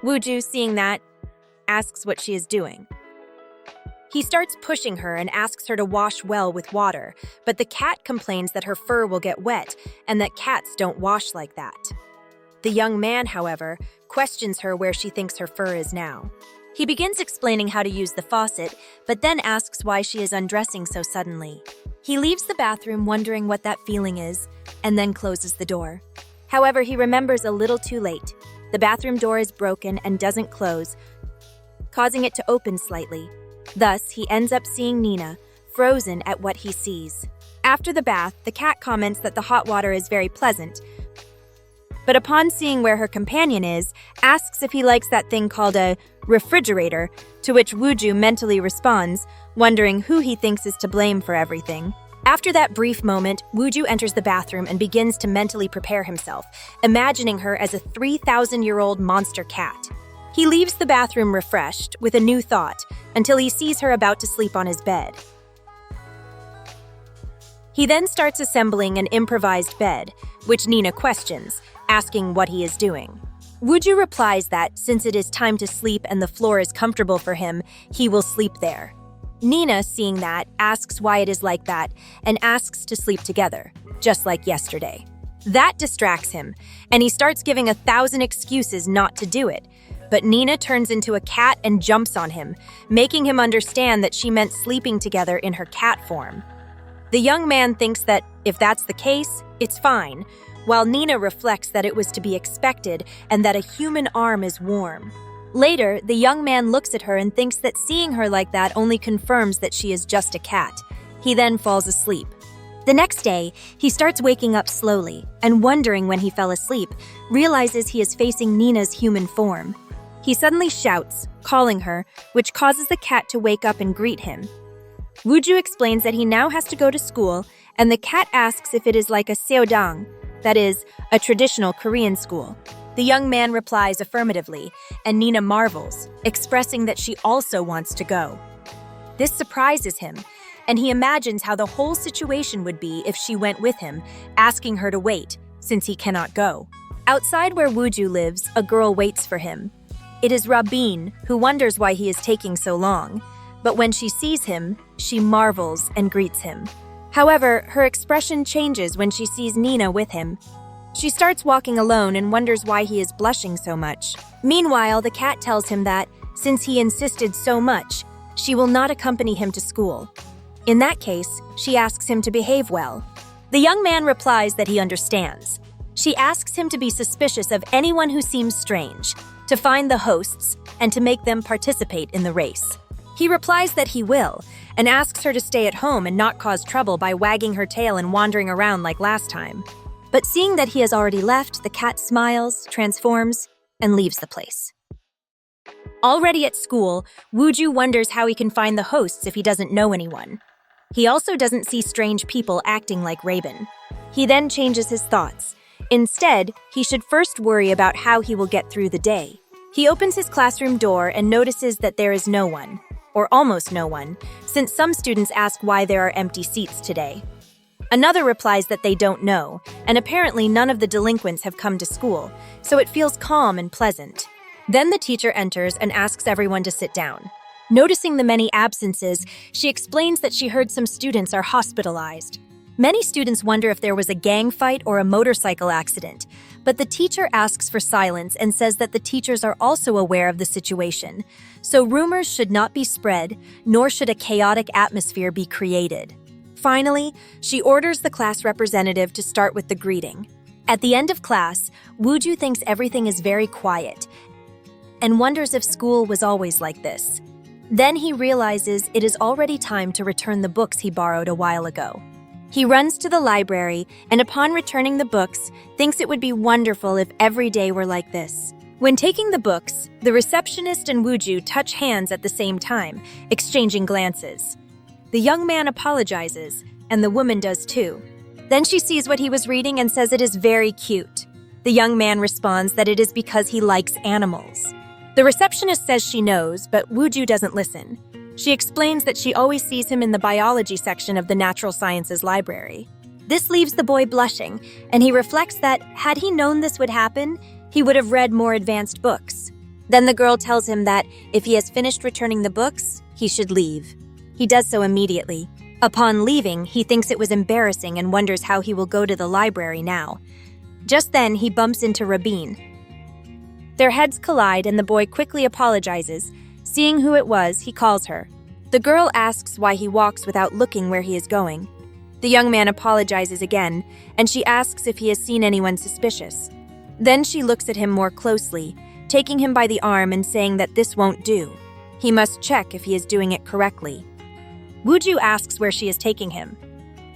Wooju, seeing that, asks what she is doing. He starts pushing her and asks her to wash well with water, but the cat complains that her fur will get wet and that cats don't wash like that. The young man, however, questions her where she thinks her fur is now. He begins explaining how to use the faucet, but then asks why she is undressing so suddenly. He leaves the bathroom wondering what that feeling is, and then closes the door. However, he remembers a little too late. The bathroom door is broken and doesn't close, causing it to open slightly. Thus, he ends up seeing Nina, frozen at what he sees. After the bath, the cat comments that the hot water is very pleasant, but upon seeing where her companion is, asks if he likes that thing called a refrigerator, to which Wooju mentally responds, wondering who he thinks is to blame for everything. After that brief moment, Wooju enters the bathroom and begins to mentally prepare himself, imagining her as a 3,000-year-old monster cat. He leaves the bathroom refreshed, with a new thought, until he sees her about to sleep on his bed. He then starts assembling an improvised bed, which Nina questions, asking what he is doing. Wooju replies that, since it is time to sleep and the floor is comfortable for him, he will sleep there. Nina, seeing that, asks why it is like that, and asks to sleep together, just like yesterday. That distracts him, and he starts giving 1,000 excuses not to do it, but Nina turns into a cat and jumps on him, making him understand that she meant sleeping together in her cat form. The young man thinks that, if that's the case, it's fine, while Nina reflects that it was to be expected and that a human arm is warm. Later, the young man looks at her and thinks that seeing her like that only confirms that she is just a cat. He then falls asleep. The next day, he starts waking up slowly and, wondering when he fell asleep, realizes he is facing Nina's human form. He suddenly shouts, calling her, which causes the cat to wake up and greet him. Wooju explains that he now has to go to school, and the cat asks if it is like a seodang, that is, a traditional Korean school. The young man replies affirmatively, and Nina marvels, expressing that she also wants to go. This surprises him, and he imagines how the whole situation would be if she went with him, asking her to wait, since he cannot go. Outside where Wooju lives, a girl waits for him. It is Rabin, who wonders why he is taking so long, but when she sees him, she marvels and greets him. However, her expression changes when she sees Nina with him. She starts walking alone and wonders why he is blushing so much. Meanwhile, the cat tells him that, since he insisted so much, she will not accompany him to school. In that case, she asks him to behave well. The young man replies that he understands. She asks him to be suspicious of anyone who seems strange, to find the hosts, and to make them participate in the race. He replies that he will, and asks her to stay at home and not cause trouble by wagging her tail and wandering around like last time. But seeing that he has already left, the cat smiles, transforms, and leaves the place. Already at school, Wooju wonders how he can find the hosts if he doesn't know anyone. He also doesn't see strange people acting like Rabin. He then changes his thoughts. Instead, he should first worry about how he will get through the day. He opens his classroom door and notices that there is no one, or almost no one, since some students ask why there are empty seats today. Another replies that they don't know, and apparently none of the delinquents have come to school, so it feels calm and pleasant. Then the teacher enters and asks everyone to sit down. Noticing the many absences, she explains that she heard some students are hospitalized. Many students wonder if there was a gang fight or a motorcycle accident, but the teacher asks for silence and says that the teachers are also aware of the situation, so rumors should not be spread, nor should a chaotic atmosphere be created. Finally, she orders the class representative to start with the greeting. At the end of class, Wooju thinks everything is very quiet and wonders if school was always like this. Then he realizes it is already time to return the books he borrowed a while ago. He runs to the library and, upon returning the books, thinks it would be wonderful if every day were like this. When taking the books, the receptionist and Wooju touch hands at the same time, exchanging glances. The young man apologizes, and the woman does too. Then she sees what he was reading and says it is very cute. The young man responds that it is because he likes animals. The receptionist says she knows, but Wooju doesn't listen. She explains that she always sees him in the biology section of the Natural Sciences library. This leaves the boy blushing, and he reflects that, had he known this would happen, he would have read more advanced books. Then the girl tells him that if he has finished returning the books, he should leave. He does so immediately. Upon leaving, he thinks it was embarrassing and wonders how he will go to the library now. Just then, he bumps into Rabin. Their heads collide and the boy quickly apologizes. Seeing who it was, he calls her. The girl asks why he walks without looking where he is going. The young man apologizes again, and she asks if he has seen anyone suspicious. Then she looks at him more closely, taking him by the arm and saying that this won't do. He must check if he is doing it correctly. Wooju asks where she is taking him.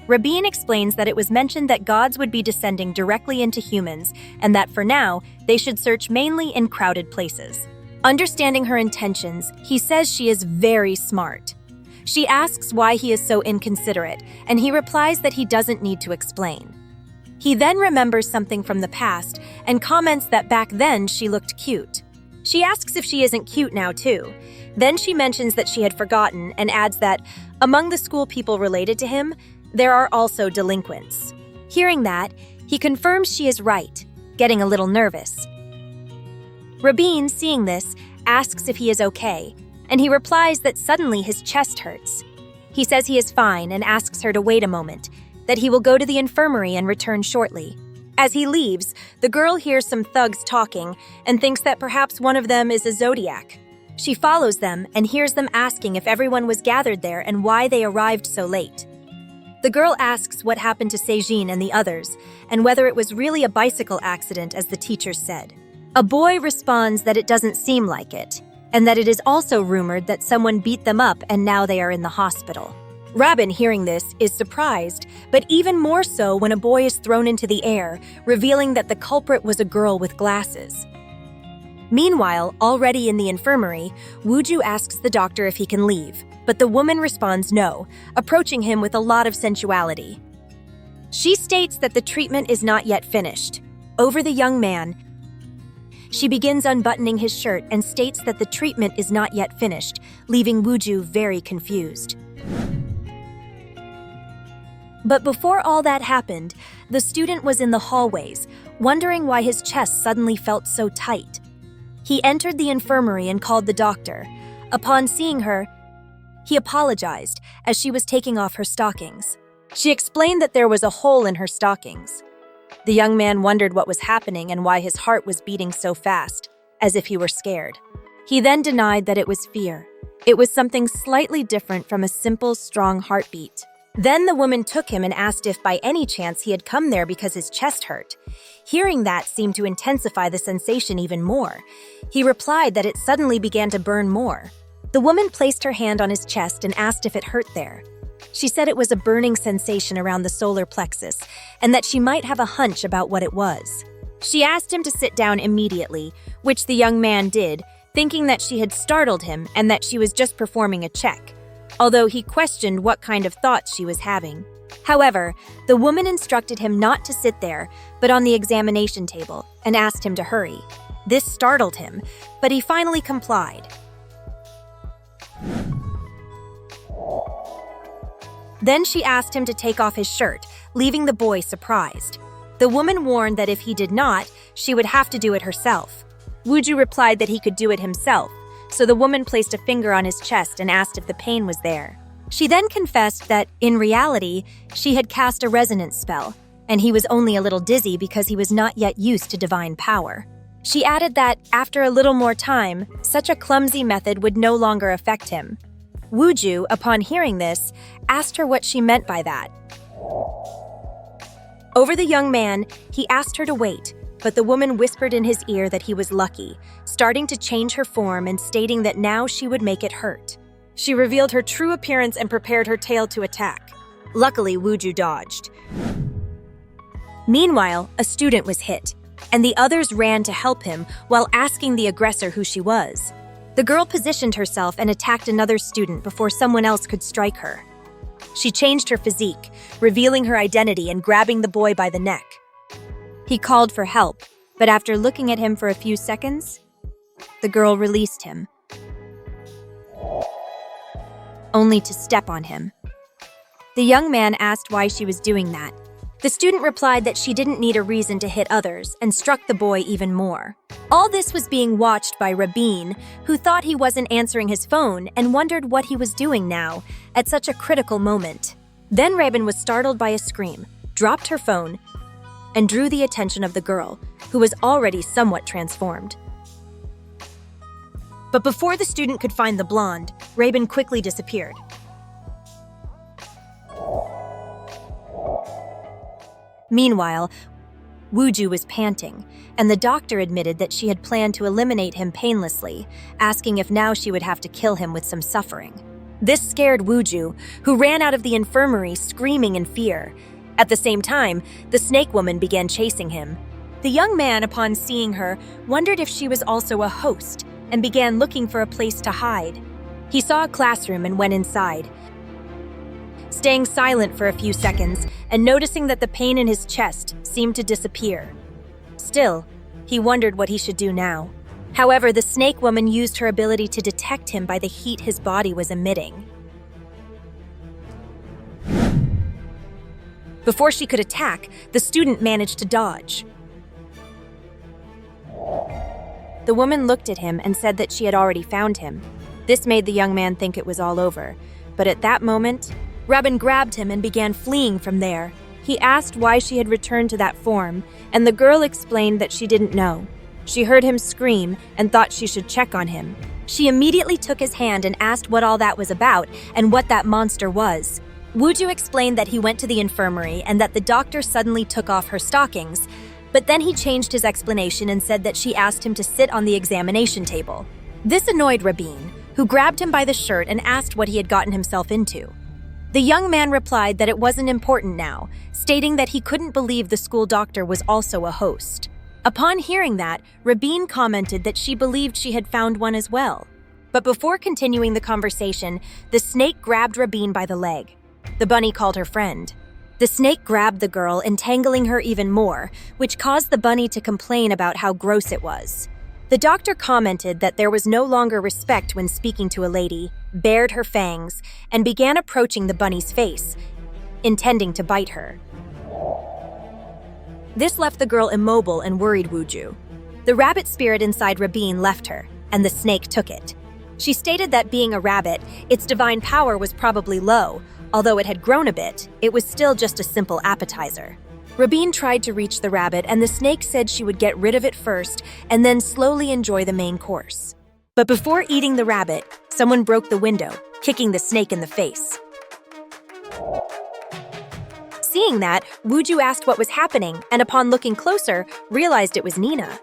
Rabin explains that it was mentioned that gods would be descending directly into humans and that for now, they should search mainly in crowded places. Understanding her intentions, he says she is very smart. She asks why he is so inconsiderate, and he replies that he doesn't need to explain. He then remembers something from the past and comments that back then she looked cute. She asks if she isn't cute now too. Then she mentions that she had forgotten and adds that among the school people related to him, there are also delinquents. Hearing that, he confirms she is right, getting a little nervous. Rabin, seeing this, asks if he is okay, and he replies that suddenly his chest hurts. He says he is fine and asks her to wait a moment, that he will go to the infirmary and return shortly. As he leaves, the girl hears some thugs talking and thinks that perhaps one of them is a Zodiac. She follows them and hears them asking if everyone was gathered there and why they arrived so late. The girl asks what happened to Sejin and the others, and whether it was really a bicycle accident as the teachers said. A boy responds that it doesn't seem like it, and that it is also rumored that someone beat them up and now they are in the hospital. Rabin, hearing this, is surprised, but even more so when a boy is thrown into the air, revealing that the culprit was a girl with glasses. Meanwhile, already in the infirmary, Wooju asks the doctor if he can leave, but the woman responds no, approaching him with a lot of sensuality. She states that the treatment is not yet finished. Over the young man, she begins unbuttoning his shirt and states that the treatment is not yet finished, leaving Wooju very confused. But before all that happened, the student was in the hallways, wondering why his chest suddenly felt so tight. He entered the infirmary and called the doctor. Upon seeing her, he apologized as she was taking off her stockings. She explained that there was a hole in her stockings. The young man wondered what was happening and why his heart was beating so fast, as if he were scared. He then denied that it was fear. It was something slightly different from a simple, strong heartbeat. Then the woman took him and asked if by any chance he had come there because his chest hurt. Hearing that seemed to intensify the sensation even more. He replied that it suddenly began to burn more. The woman placed her hand on his chest and asked if it hurt there. She said it was a burning sensation around the solar plexus and that she might have a hunch about what it was. She asked him to sit down immediately, which the young man did, thinking that she had startled him and that she was just performing a check, although he questioned what kind of thoughts she was having. However, the woman instructed him not to sit there, but on the examination table, and asked him to hurry. This startled him, but he finally complied. Then she asked him to take off his shirt, leaving the boy surprised. The woman warned that if he did not, she would have to do it herself. Wooju replied that he could do it himself, so the woman placed a finger on his chest and asked if the pain was there. She then confessed that, in reality, she had cast a resonance spell, and he was only a little dizzy because he was not yet used to divine power. She added that, after a little more time, such a clumsy method would no longer affect him. Wooju, upon hearing this, asked her what she meant by that. Over the young man, he asked her to wait, but the woman whispered in his ear that he was lucky, starting to change her form and stating that now she would make it hurt. She revealed her true appearance and prepared her tail to attack. Luckily, Wooju dodged. Meanwhile, a student was hit, and the others ran to help him while asking the aggressor who she was. The girl positioned herself and attacked another student before someone else could strike her. She changed her physique, revealing her identity and grabbing the boy by the neck. He called for help, but after looking at him for a few seconds, the girl released him, only to step on him. The young man asked why she was doing that. The student replied that she didn't need a reason to hit others and struck the boy even more. All this was being watched by Rabin, who thought he wasn't answering his phone and wondered what he was doing now at such a critical moment. Then Rabin was startled by a scream, dropped her phone, and drew the attention of the girl, who was already somewhat transformed. But before the student could find the blonde, Rabin quickly disappeared. Meanwhile, Wooju was panting, and the doctor admitted that she had planned to eliminate him painlessly, asking if now she would have to kill him with some suffering. This scared Wooju, who ran out of the infirmary screaming in fear. At the same time, the snake woman began chasing him. The young man, upon seeing her, wondered if she was also a host and began looking for a place to hide. He saw a classroom and went inside, staying silent for a few seconds and noticing that the pain in his chest seemed to disappear. Still, he wondered what he should do now. However, the snake woman used her ability to detect him by the heat his body was emitting. Before she could attack, the student managed to dodge. The woman looked at him and said that she had already found him. This made the young man think it was all over, but at that moment, Rabin grabbed him and began fleeing from there. He asked why she had returned to that form, and the girl explained that she didn't know. She heard him scream and thought she should check on him. She immediately took his hand and asked what all that was about and what that monster was. Wooju explained that he went to the infirmary and that the doctor suddenly took off her stockings, but then he changed his explanation and said that she asked him to sit on the examination table. This annoyed Rabin, who grabbed him by the shirt and asked what he had gotten himself into. The young man replied that it wasn't important now, stating that he couldn't believe the school doctor was also a host. Upon hearing that, Rabin commented that she believed she had found one as well. But before continuing the conversation, the snake grabbed Rabin by the leg. The bunny called her friend. The snake grabbed the girl, entangling her even more, which caused the bunny to complain about how gross it was. The doctor commented that there was no longer respect when speaking to a lady, bared her fangs, and began approaching the bunny's face, intending to bite her. This left the girl immobile and worried Wooju. The rabbit spirit inside Rabin left her, and the snake took it. She stated that being a rabbit, its divine power was probably low. Although it had grown a bit, it was still just a simple appetizer. Rabin tried to reach the rabbit, and the snake said she would get rid of it first and then slowly enjoy the main course. But before eating the rabbit, someone broke the window, kicking the snake in the face. Seeing that, Wooju asked what was happening, and upon looking closer, realized it was Nina.